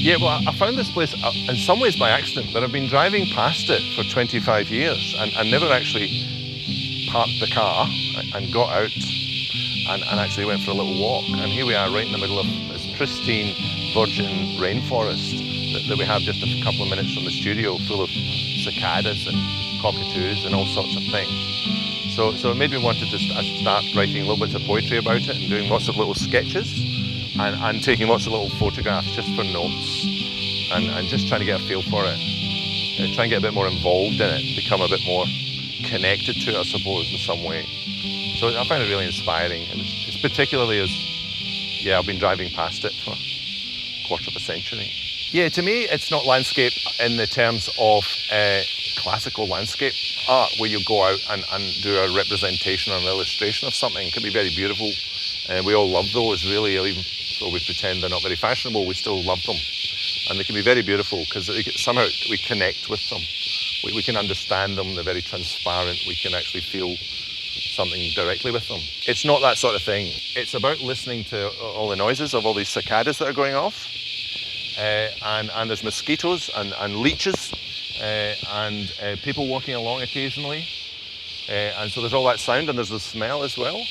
Yeah, well, I found this place in some ways by accident, but I've been driving past it for 25 years and never actually parked the car and got out and actually went for a little walk. And here we are right in the middle of this pristine virgin rainforest that we have just a couple of minutes from the studio, full of cicadas and cockatoos and all sorts of things. So it made me want to just start writing a little bit of poetry about it and doing lots of little sketches and taking lots of little photographs just for notes and just trying to get a feel for it. Try and get a bit more involved in it, become a bit more connected to it, I suppose, in some way. So I find it really inspiring, and it's particularly as, yeah, I've been driving past it for a quarter of a century. Yeah, to me, it's not landscape in the terms of classical landscape art, where you go out and do a representation or an illustration of something. It can be very beautiful. We all love those, really, even though we pretend they're not very fashionable, we still love them. And they can be very beautiful because somehow we connect with them. We can understand them, they're very transparent, we can actually feel something directly with them. It's not that sort of thing. It's about listening to all the noises of all these cicadas that are going off. And there's mosquitoes and leeches and people walking along occasionally. And so there's all that sound and there's the smell as well.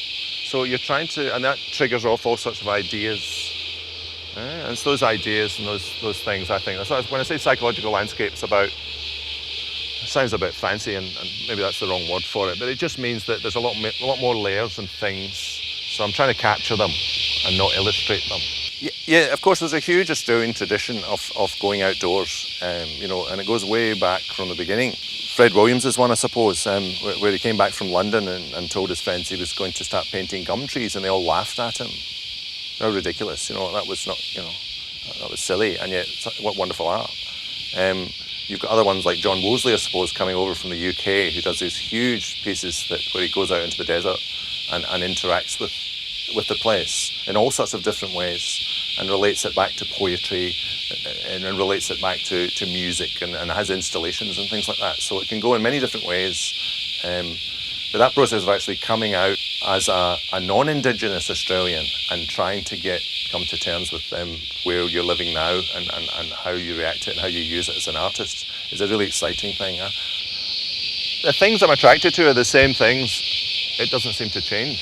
So you're trying to, and that triggers off all sorts of ideas. And it's those ideas and those things, I think. So when I say psychological landscape, it's about, it sounds a bit fancy and maybe that's the wrong word for it, but it just means that there's a lot more layers and things. So I'm trying to capture them and not illustrate them. Yeah, of course, there's a huge Australian tradition of going outdoors, you know, and it goes way back from the beginning. Fred Williams is one, I suppose, where he came back from London and told his friends he was going to start painting gum trees, and they all laughed at him. How ridiculous, you know, that was not, you know, that was silly, and yet what wonderful art. You've got other ones like John Mosley, I suppose, coming over from the UK, who does these huge pieces where he goes out into the desert and interacts with the place in all sorts of different ways and relates it back to poetry and relates it back to music and has installations and things like that. So it can go in many different ways. But that process of actually coming out as a non-Indigenous Australian and trying to come to terms with where you're living now and how you react to it and how you use it as an artist is a really exciting thing. The things I'm attracted to are the same things. It doesn't seem to change.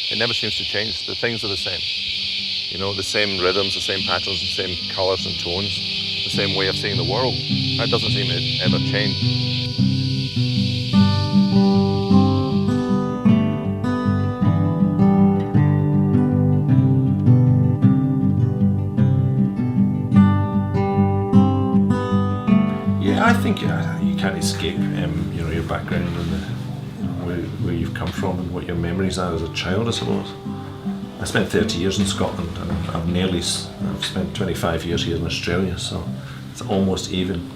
It never seems to change. The things are the same. You know, the same rhythms, the same patterns, the same colours and tones, the same way of seeing the world. That doesn't seem to ever change. I think you can't escape, you know, your background and where you've come from and what your memories are as a child, I suppose. I spent 30 years in Scotland and I've spent 25 years here in Australia, so it's almost even.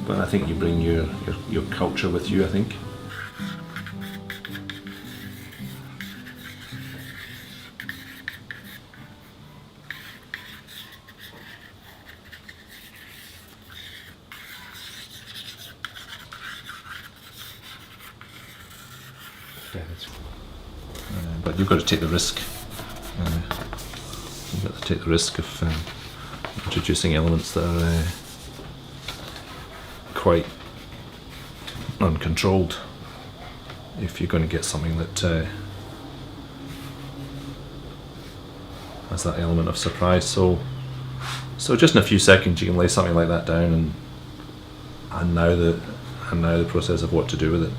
But I think you bring your culture with you, I think. But you've got to take the risk. You've got to take the risk of introducing elements that are quite uncontrolled if you're going to get something that has that element of surprise. So just in a few seconds you can lay something like that down and now the process of what to do with it.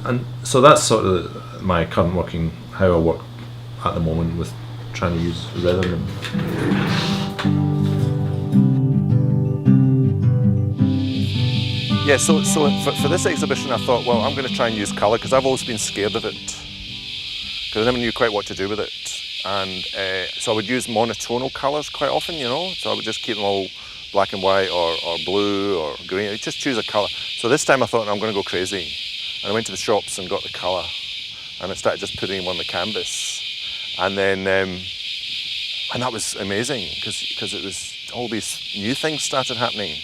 And so that's sort of my current working, how I work at the moment with trying to use rhythm. Yeah, so for this exhibition I thought, well, I'm going to try and use colour because I've always been scared of it because I never knew quite what to do with it. And so I would use monotonal colours quite often, you know, so I would just keep them all black and white or blue or green. I'd just choose a colour. So this time I thought, I'm going to go crazy. And I went to the shops and got the colour and I started just putting them on the canvas. And then, and that was amazing because it was all these new things started happening.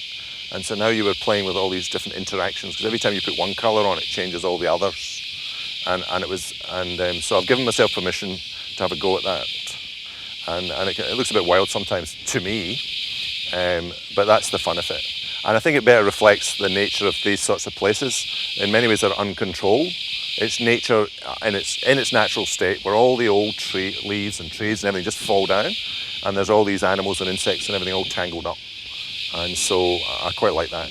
And so now you were playing with all these different interactions because every time you put one colour on, it changes all the others. So I've given myself permission to have a go at that. And it looks a bit wild sometimes to me, But that's the fun of it. And I think it better reflects the nature of these sorts of places. In many ways, they're uncontrolled. It's nature in its natural state, where all the old leaves and trees and everything just fall down, and there's all these animals and insects and everything all tangled up. And so I quite like that.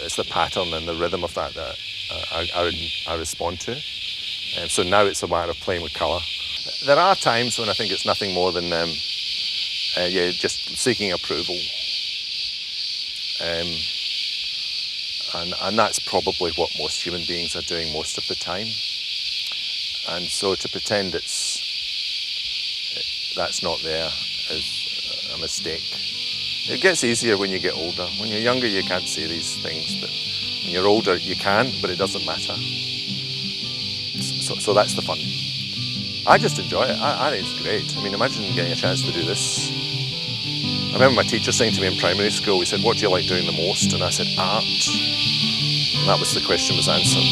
It's the pattern and the rhythm of that I respond to. So now it's a matter of playing with colour. There are times when I think it's nothing more than just seeking approval. And that's probably what most human beings are doing most of the time. And so to pretend that's not there is a mistake. It gets easier when you get older. When you're younger, you can't see these things, but when you're older, you can, but it doesn't matter. So that's the fun. I just enjoy it. I think it's great. I mean, imagine getting a chance to do this. I remember my teacher saying to me in primary school, he said, "What do you like doing the most?" And I said, "Art." And that was the question was answered.